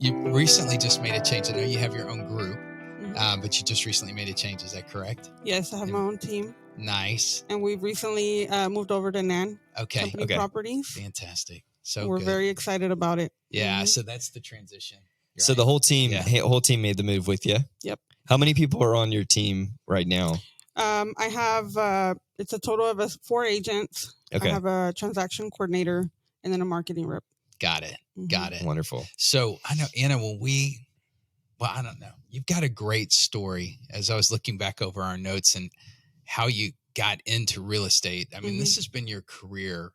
You recently just made a change. I know you have your own group, Mm-hmm. but you just recently made a change. Is that correct? Yes, I have my own team. Nice. And we've recently moved over to NAN Company Properties. Fantastic. So we're very excited about it. Yeah. Mm-hmm. So that's the transition. So the whole team, made the move with you. Yep. How many people are on your team right now? I have, it's a total of 4 agents. Okay. I have a transaction coordinator and then a marketing rep. Got it. Mm-hmm. Got it. Wonderful. So I know, Anna, I don't know. You've got a great story as I was looking back over our notes and how you got into real estate. I mean, Mm-hmm. this has been your career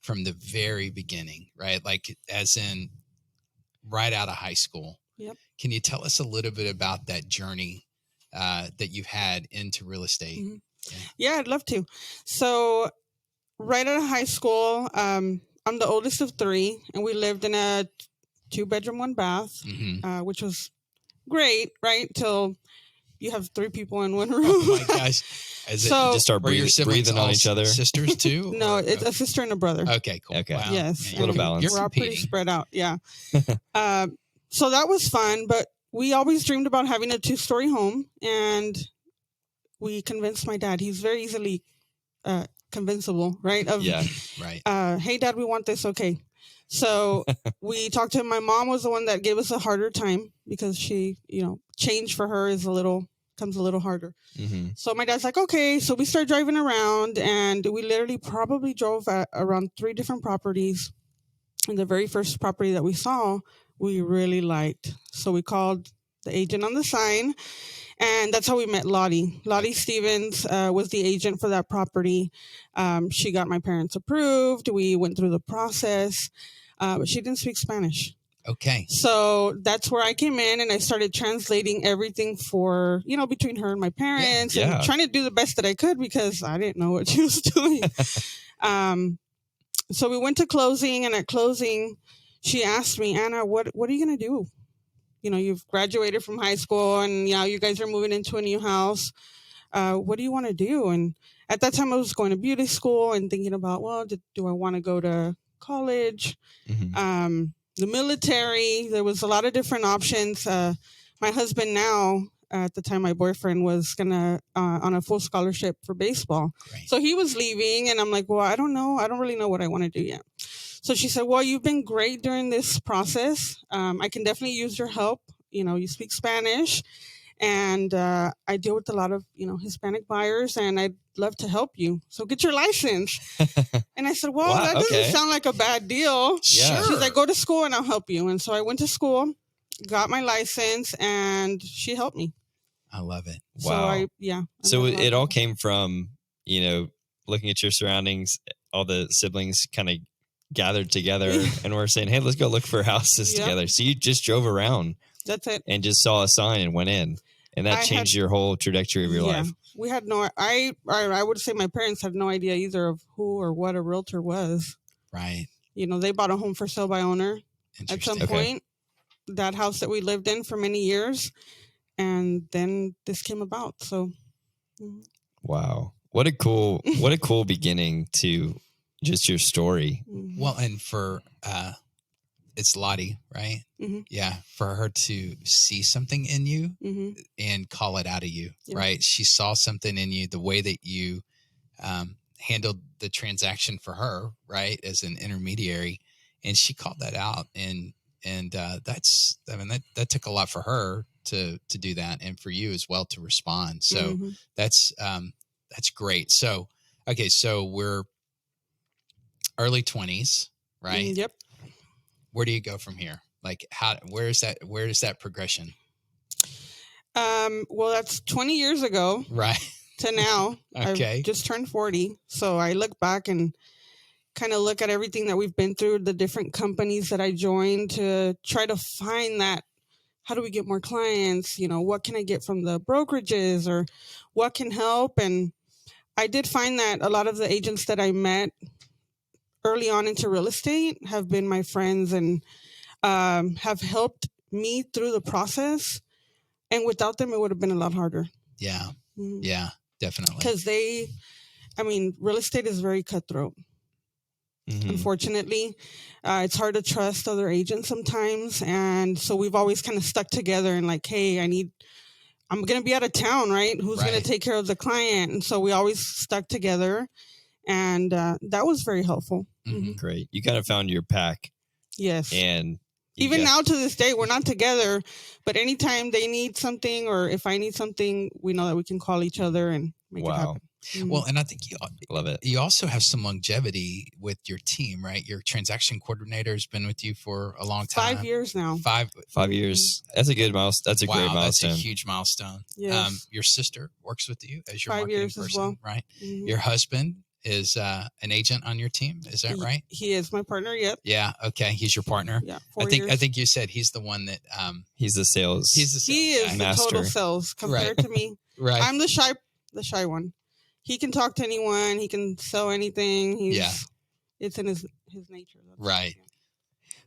from the very beginning, right? Like as in right out of high school. Yep. Can you tell us a little bit about that journey that you've had into real estate? Mm-hmm. Yeah, I'd love to. So right out of high school, I'm the oldest of 3, and we lived in a 2-bedroom, 1 bath, Mm-hmm. which was great, right? Till you have 3 people in one room. Oh my gosh. You just start breathing on each other? Sisters too? No, it's a sister and a brother. Okay, cool. Okay. Wow. Yes. A little balance. We're all pretty spread out. Yeah. So that was fun, but we always dreamed about having a 2-story home, and we convinced my dad. He's very easily convincible, right? Right. Hey, Dad, we want this. Okay. So we talked to him. My mom was the one that gave us a harder time because she, change for her comes a little harder. Mm-hmm. So my dad's like, okay. So we started driving around, and we literally probably drove around 3 different properties. And the very first property that we saw, we really liked. So we called the agent on the sign, and that's how we met Lottie. Lottie Stevens was the agent for that property. She got my parents approved. We went through the process, but she didn't speak Spanish. Okay. So that's where I came in, and I started translating everything for, between her and my parents, and trying to do the best that I could because I didn't know what she was doing. So we went to closing, and at closing, she asked me, Anna, what are you going to do? You've graduated from high school, and you guys are moving into a new house. What do you want to do? And at that time I was going to beauty school and thinking about, well, do I want to go to college? Mm-hmm. The military, there was a lot of different options. My husband now, at the time, my boyfriend was gonna on a full scholarship for baseball. Great. So he was leaving, and I'm like, well, I don't know. I don't really know what I want to do yet. So she said, well, you've been great during this process. I can definitely use your help. You speak Spanish, and I deal with a lot of, Hispanic buyers, and I'd love to help you. So get your license. And I said, well, that doesn't sound like a bad deal. Yeah. She's like, go to school and I'll help you. And so I went to school, got my license, and she helped me. I love it. Wow. So it all came from, looking at your surroundings, all the siblings kind of gathered together and we're saying, hey, let's go look for houses together. So you just drove around. That's it. And just saw a sign and went in. And that changed your whole trajectory of your life. We had I would say my parents had no idea either of who or what a realtor was. Right. They bought a home for sale by owner at some point, that house that we lived in for many years. And then this came about. So. Wow. What a cool beginning to just your story. Well, and for, it's Lottie, right? Mm-hmm. Yeah. For her to see something in you and call it out of you, right? She saw something in you, the way that you handled the transaction for her, right? As an intermediary. And she called that out. And that took a lot for her to do that. And for you as well to respond. So that's great. So, okay. So we're early 20s, right? Yep. Where do you go from here? Like where is that progression? Well, that's 20 years ago. Right. To now. Okay. I've just turned 40. So I look back and kind of look at everything that we've been through, the different companies that I joined to try to find that, how do we get more clients? What can I get from the brokerages or what can help? And I did find that a lot of the agents that I met early on into real estate have been my friends and have helped me through the process. And without them, it would have been a lot harder. Yeah. Mm-hmm. Yeah, definitely. Because real estate is very cutthroat. unfortunately. It's hard to trust other agents sometimes. And so we've always kind of stuck together and like, hey, I'm going to be out of town, right? Who's going to take care of the client? And so we always stuck together. And that was very helpful. Great. You kind of found your pack. Yes. And even now to this day, we're not together, but anytime they need something or if I need something, we know that we can call each other and make it happen. Well, and I think love it. You also have some longevity with your team, right? Your transaction coordinator has been with you for a long time. 5 years now. 5 years. That's a good milestone. That's a great milestone. That's a huge milestone. Yes. Your sister works with you as your 5 marketing years person, as well. right? Your husband is an agent on your team. Is that right? He is my partner. Yep. Yeah. Okay. He's your partner. Yeah. I think you said he's the one that he's the sales. He is the total sales compared to me. Right. I'm the shy one. He can talk to anyone. He can sell anything. It's in his nature. Right.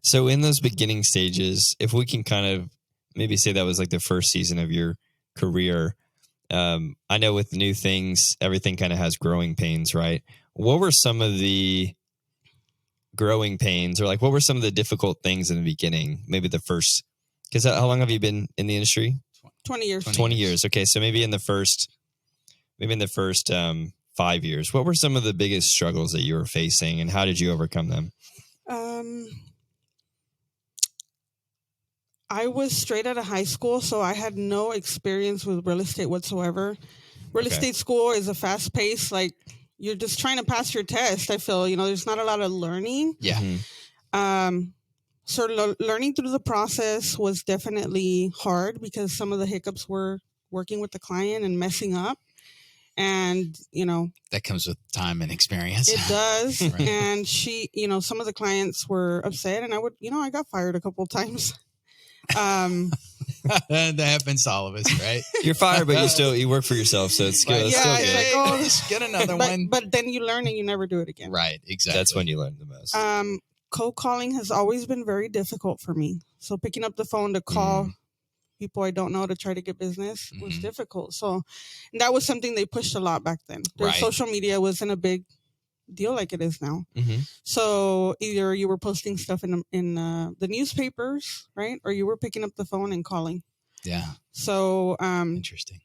So in those beginning stages, if we can kind of maybe say that was like the first season of your career. I know with new things, everything kind of has growing pains, right? What were some of the growing pains or like what were some of the difficult things in the beginning? Maybe the first, because how long have you been in the industry? 20 years. 20 years. Okay. So maybe in the first 5 years, what were some of the biggest struggles that you were facing and how did you overcome them? I was straight out of high school, so I had no experience with real estate whatsoever. Real estate school is a fast pace, like you're just trying to pass your test. I feel, there's not a lot of learning. Yeah. So learning through the process was definitely hard because some of the hiccups were working with the client and messing up. And, that comes with time and experience. It does. Right. And some of the clients were upset and I got fired a couple of times. That happens to all of us, right? You're fired, but you work for yourself, so it's good. Just get another one. But then you learn and you never do it again. Right, exactly. That's when you learn the most. Cold calling has always been very difficult for me. So picking up the phone to call people I don't know to try to get business was difficult. So that was something they pushed a lot back then. Social media wasn't a big deal like it is now. So either you were posting stuff in the newspapers, right? Or you were picking up the phone and calling. Yeah. So interesting.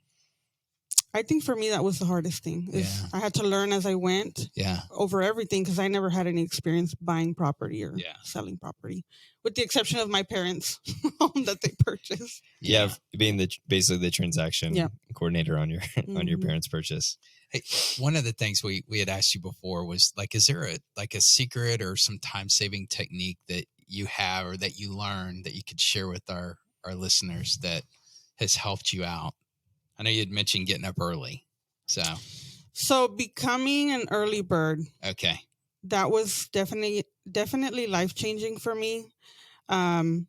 I think for me that was the hardest thing. I had to learn as I went over everything because I never had any experience buying property or selling property, with the exception of my parents' home that they purchased. Yeah, being basically the transaction coordinator on your on your parents' purchase. Hey, one of the things we had asked you before was like, is there a secret or some time-saving technique that you have or that you learned that you could share with our listeners that has helped you out? I know you had mentioned getting up early. So becoming an early bird. Okay. That was definitely life-changing for me. I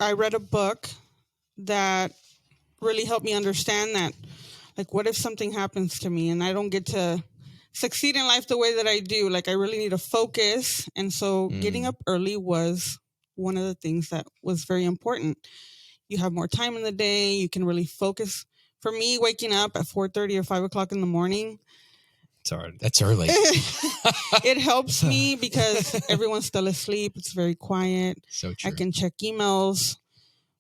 read a book that really helped me understand that, like, what if something happens to me and I don't get to succeed in life the way that I do? Like, I really need to focus. And so getting up early was one of the things that was very important. You have more time in the day. You can really focus. For me, waking up at 4:30 or 5 o'clock in the morning, it's hard. That's early. It helps me because everyone's still asleep. It's very quiet. So true. I can check emails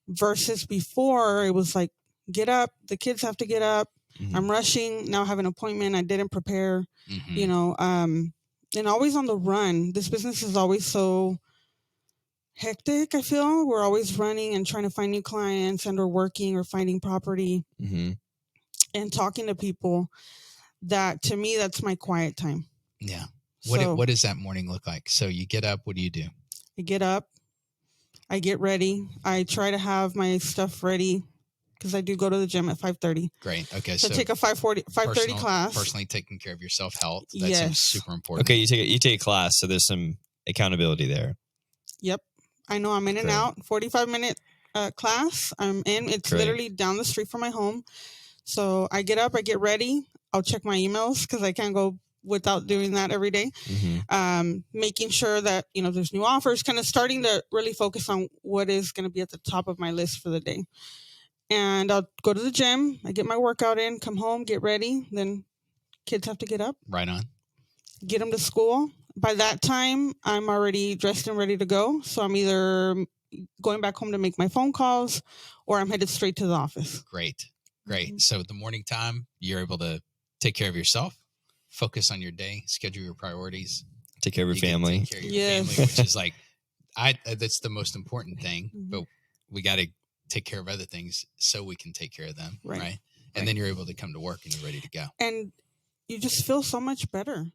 versus before it was like, get up. The kids have to get up. I'm rushing. Now I have an appointment. I didn't prepare, and always on the run. This business is always so hectic. I feel we're always running and trying to find new clients and or working or finding property and talking to people. That to me, that's my quiet time. Yeah. What does that morning look like? So you get up, what do you do? I get up, I get ready. I try to have my stuff ready because I do go to the gym at 5:30. Great. Okay. So take a 5:30 class. Personally taking care of your self-health. That seems super important. Okay. You take a class. So there's some accountability there. Yep. I know I'm in and out. 45-minute class. I'm in. It's literally down the street from my home. So I get up, I get ready. I'll check my emails because I can't go without doing that every day. Making sure that, there's new offers, kind of starting to really focus on what is going to be at the top of my list for the day. And I'll go to the gym. I get my workout in, come home, get ready, then kids have to get up. Right on. Get them to school. By that time, I'm already dressed and ready to go. So I'm either going back home to make my phone calls, or I'm headed straight to the office. Great. So the morning time, you're able to take care of yourself, focus on your day, schedule your priorities. Take care of your family. Take care of your family, which is like, that's the most important thing. But we got to take care of other things so we can take care of them. Right. And then you're able to come to work and you're ready to go. And you just feel so much better.